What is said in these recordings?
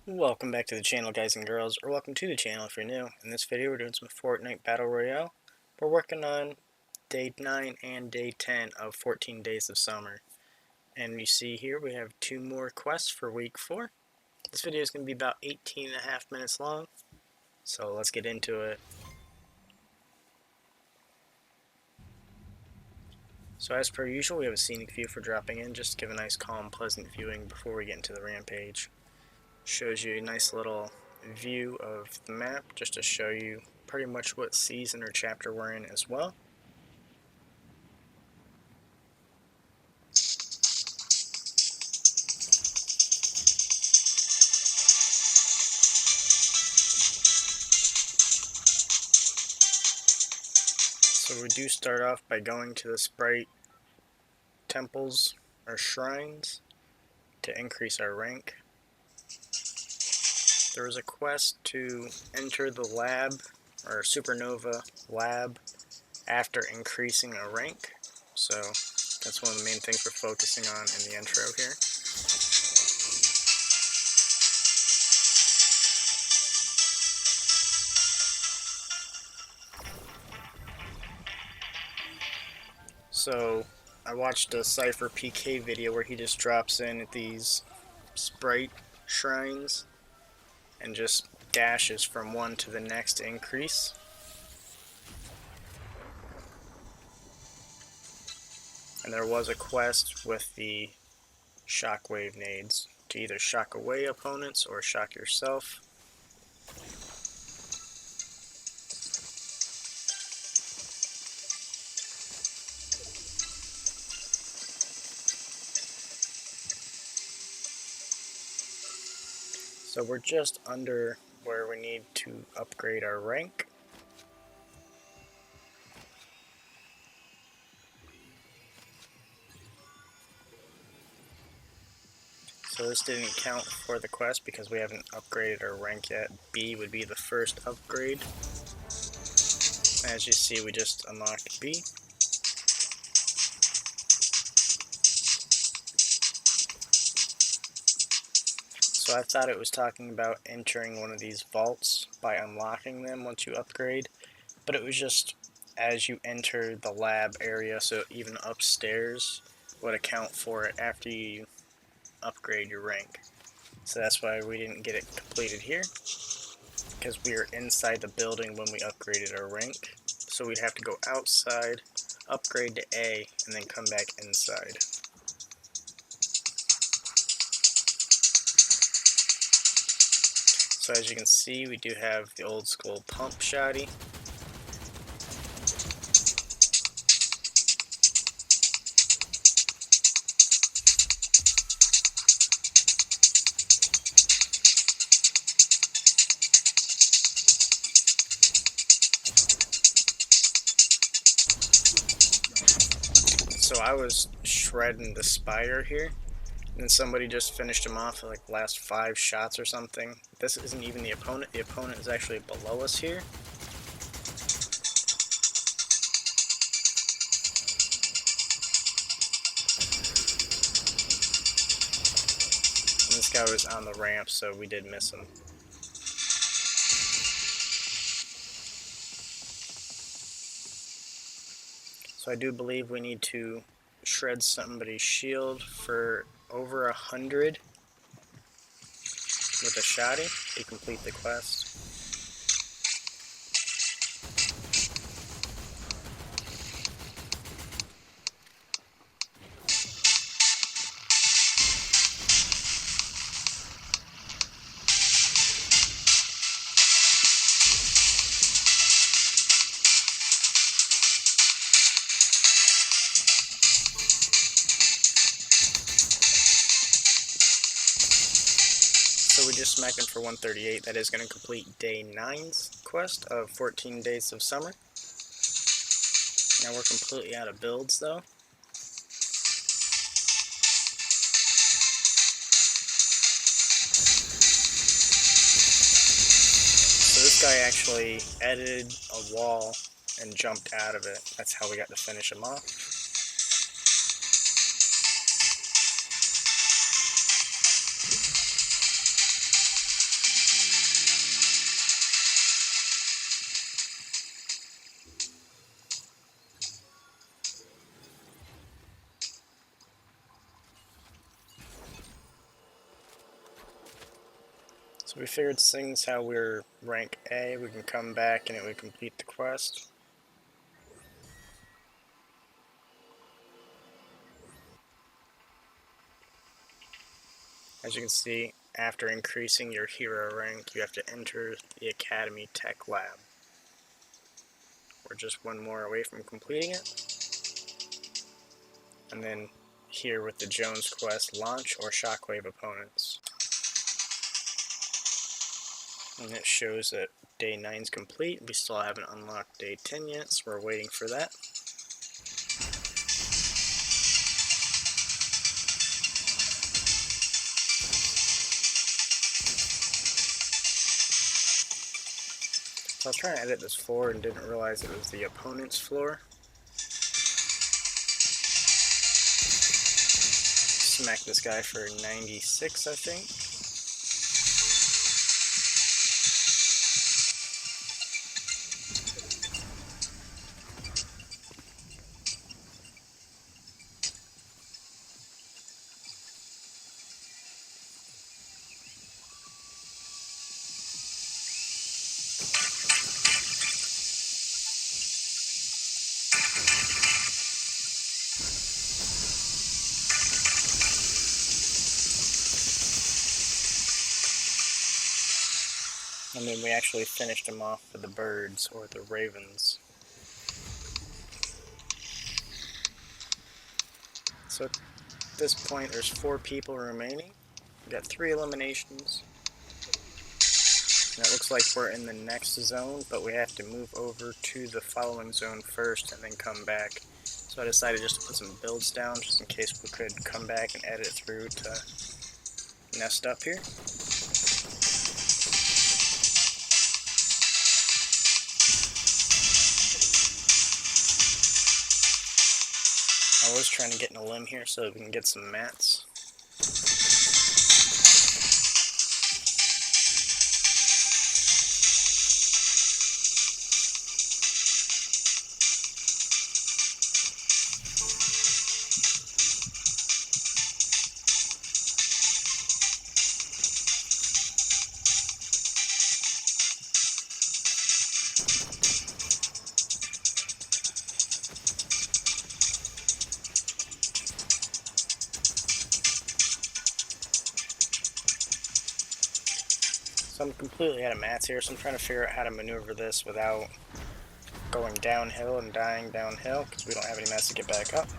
Welcome back to the channel, guys and girls, or welcome to the channel if you're new. In this video we're doing some Fortnite Battle Royale. We're working on day 9 and day 10 of 14 Days of Summer. And you see here we have 2 more quests for week 4. This video is going to be about 18.5 minutes long, so let's get into it. So as per usual, we have a scenic view for dropping in, just to give a nice calm, pleasant viewing before we get into the rampage. Shows you a nice little view of the map just to show you pretty much what season or chapter we're in as well. So we do start off by going to the Sprite temples or shrines to increase our rank. There is a quest to enter the lab or supernova lab after increasing a rank, so that's one of the main things we're focusing on in the intro here. So I watched a Cypher PK video where he just drops in at these Sprite shrines and just dashes from one to the next to increase. And there was a quest with the shockwave nades to either shock away opponents or shock yourself. So we're just under where we need to upgrade our rank. So this didn't count for the quest because we haven't upgraded our rank yet. B would be the first upgrade. As you see, we just unlocked B. So I thought it was talking about entering one of these vaults by unlocking them once you upgrade, but it was just as you enter the lab area, so even upstairs would account for it after you upgrade your rank. So that's why we didn't get it completed here, because we were inside the building when we upgraded our rank. So we'd have to go outside, upgrade to A, and then come back inside. So as you can see, we do have the old school pump shotty. So I was shredding the Spire here, and then somebody just finished him off at like the last 5 shots or something. This isn't even the opponent is actually below us here. And this guy was on the ramp, so we did miss him. So I do believe we need to shred somebody's shield for over 100 with a shotty to complete the quest. So we just smacked him for 138. That is going to complete day 9's quest of 14 Days of Summer. Now we're completely out of builds though. So this guy actually edited a wall and jumped out of it. That's how we got to finish him off. So we figured things how we're rank A, we can come back and it would complete the quest. As you can see, after increasing your hero rank, you have to enter the Academy Tech Lab. We're just one more away from completing it. And then here with the Jones quest, launch or shockwave opponents. And it shows that day 9 is complete. We still haven't unlocked day 10 yet, so we're waiting for that. So I was trying to edit this floor and didn't realize it was the opponent's floor. Smack this guy for 96, I think. And then we actually finished him off with the birds, or the ravens. So at this point there's 4 people remaining. We got 3 eliminations. And it looks like we're in the next zone, but we have to move over to the following zone first and then come back. So I decided just to put some builds down, just in case we could come back and edit through to nest up here. I was trying to get in a limb here so we can get some mats. So I'm completely out of mats here, so I'm trying to figure out how to maneuver this without going downhill and dying downhill, because we don't have any mats to get back up.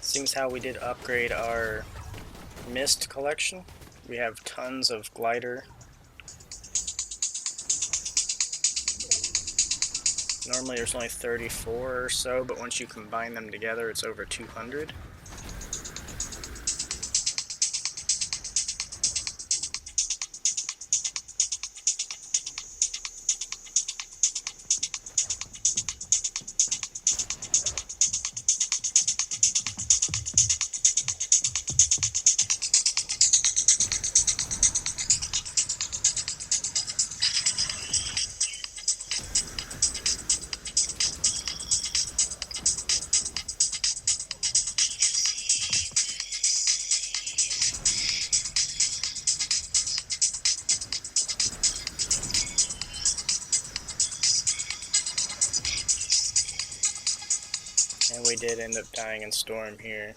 Seems how we did upgrade our mist collection. We have tons of glider. Normally there's only 34 or so, but once you combine them together it's over 200. And we did end up dying in storm here.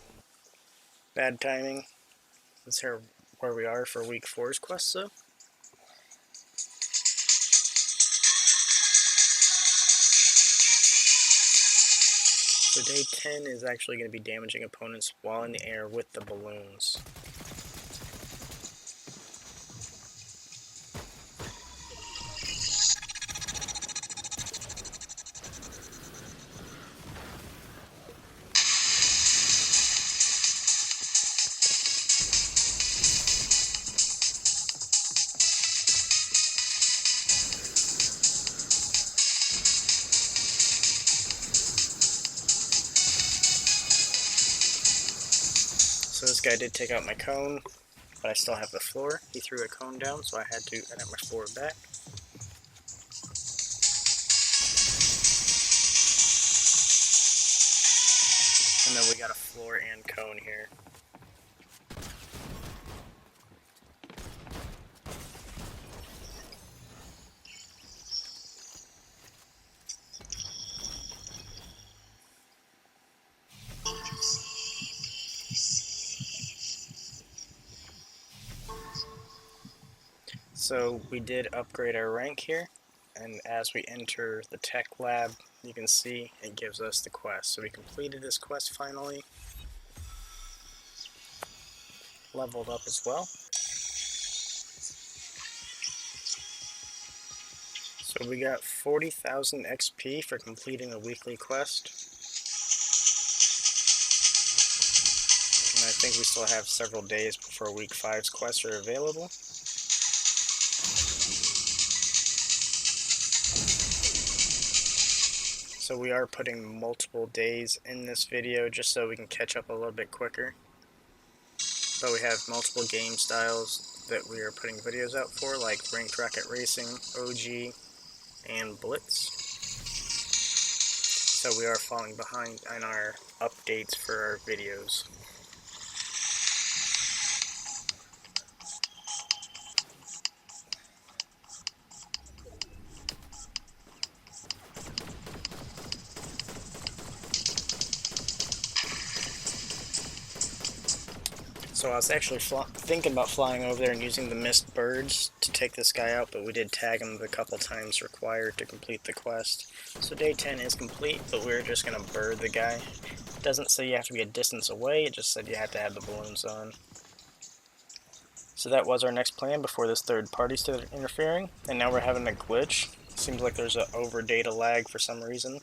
Bad timing. Let's hear where we are for week 4's quest though. So day 10 is actually going to be damaging opponents while in the air with the balloons. So this guy did take out my cone, but I still have the floor. He threw a cone down, so I had to edit my floor back. And then we got a floor and cone here. So we did upgrade our rank here, and as we enter the tech lab, you can see it gives us the quest. So we completed this quest finally, leveled up as well. So we got 40,000 XP for completing a weekly quest. And I think we still have several days before week 5's quests are available. So we are putting multiple days in this video just so we can catch up a little bit quicker. But we have multiple game styles that we are putting videos out for, like Ranked Rocket Racing, OG, and Blitz. So we are falling behind on our updates for our videos. So I was actually thinking about flying over there and using the mist birds to take this guy out, but we did tag him the couple times required to complete the quest. So day 10 is complete, but we're just going to bird the guy. It doesn't say you have to be a distance away, it just said you have to have the balloons on. So that was our next plan before this third party started interfering, and now we're having a glitch. Seems like there's an over data lag for some reason.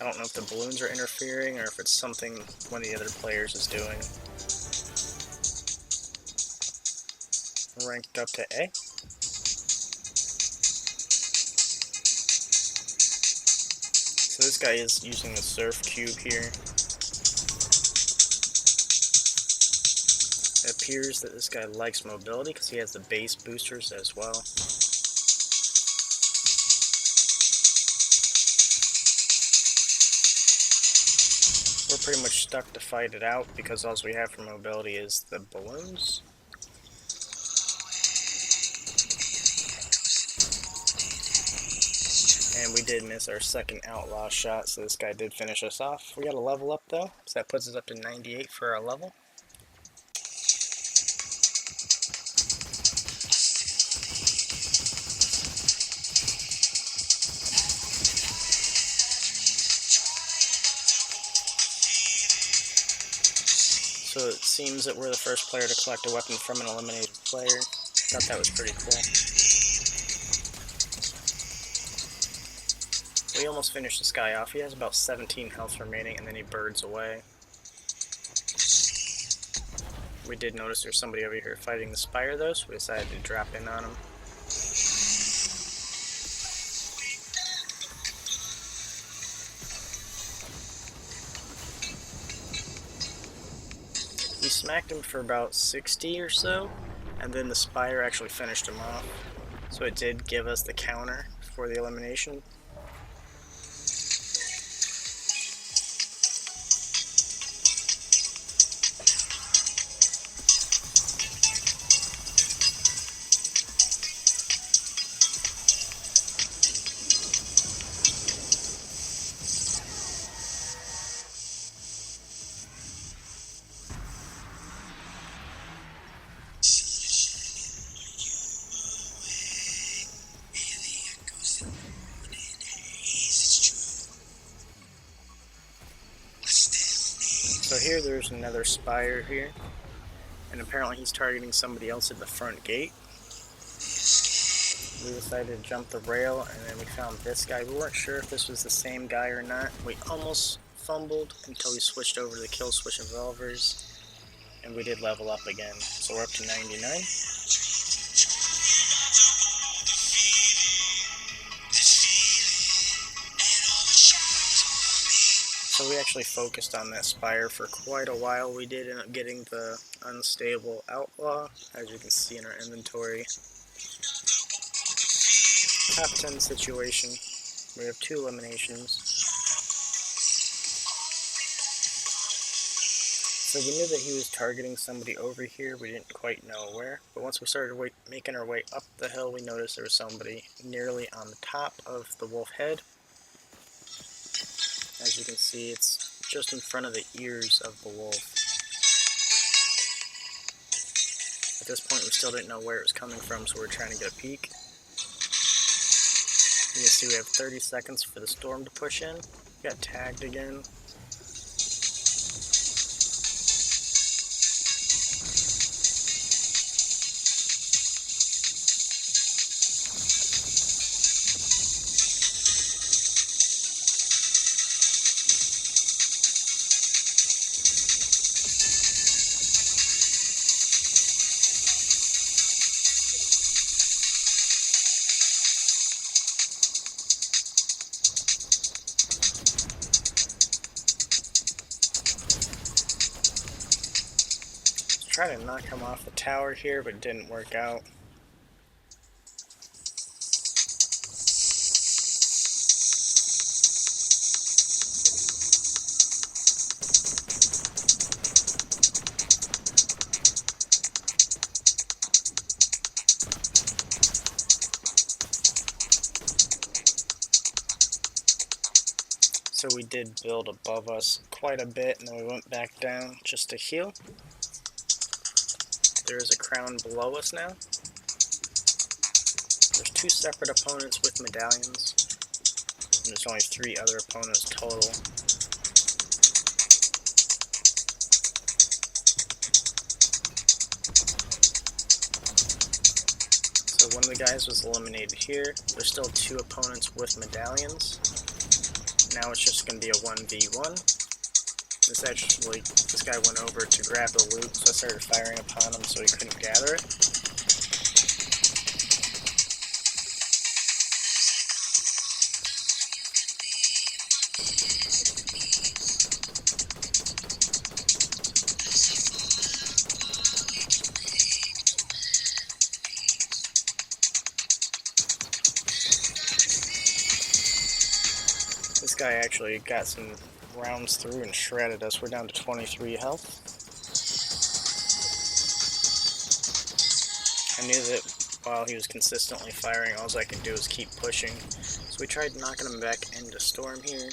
I don't know if the balloons are interfering or if it's something one of the other players is doing. Ranked up to A. So this guy is using the surf cube here. It appears that this guy likes mobility because he has the base boosters as well. We're pretty much stuck to fight it out because all we have for mobility is the balloons. And we did miss our second outlaw shot, so this guy did finish us off. We got a level up though, so that puts us up to 98 for our level. So it seems that we're the first player to collect a weapon from an eliminated player. Thought that was pretty cool. We almost finished this guy off. He has about 17 health remaining, and then he birds away. We did notice there's somebody over here fighting the Spire though, so we decided to drop in on him. We smacked him for about 60 or so, and then the Spire actually finished him off. So it did give us the counter for the elimination. So here there's another Spire here, and apparently he's targeting somebody else at the front gate. We decided to jump the rail, and then we found this guy. We weren't sure if this was the same guy or not. We almost fumbled until we switched over to the kill switch revolvers, and we did level up again. So we're up to 99. So we actually focused on that Spire for quite a while. We did end up getting the unstable outlaw, as you can see in our inventory. Top 10 situation. We have 2 eliminations. So we knew that he was targeting somebody over here. We didn't quite know where. But once we started making our way up the hill, we noticed there was somebody nearly on the top of the wolf head. As you can see, it's just in front of the ears of the wolf. At this point, we still didn't know where it was coming from, so we're trying to get a peek. You can see we have 30 seconds for the storm to push in. We got tagged again. Try to knock him off the tower here, but it didn't work out. So we did build above us quite a bit, and then we went back down just to heal. There is a crown below us now. There's 2 separate opponents with medallions, and there's only 3 other opponents total. So one of the guys was eliminated here. There's still 2 opponents with medallions. Now it's just going to be a 1v1. This guy went over to grab the loot, so I started firing upon him so he couldn't gather it. This guy actually got some rounds through and shredded us. We're down to 23 health. I knew that while he was consistently firing, all I could do was keep pushing. So we tried knocking him back into storm here.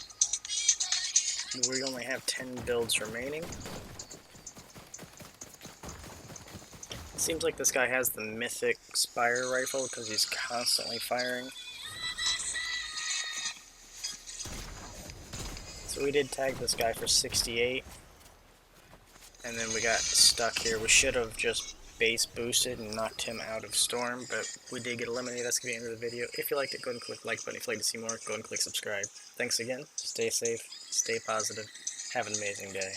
We only have 10 builds remaining. It seems like this guy has the mythic Spire rifle because he's constantly firing. So we did tag this guy for 68, and then we got stuck here. We should have just base boosted and knocked him out of storm, but we did get eliminated. That's going to be the end of the video. If you liked it, go ahead and click the like button. If you'd like to see more, go ahead and click subscribe. Thanks again. Stay safe, stay positive, have an amazing day.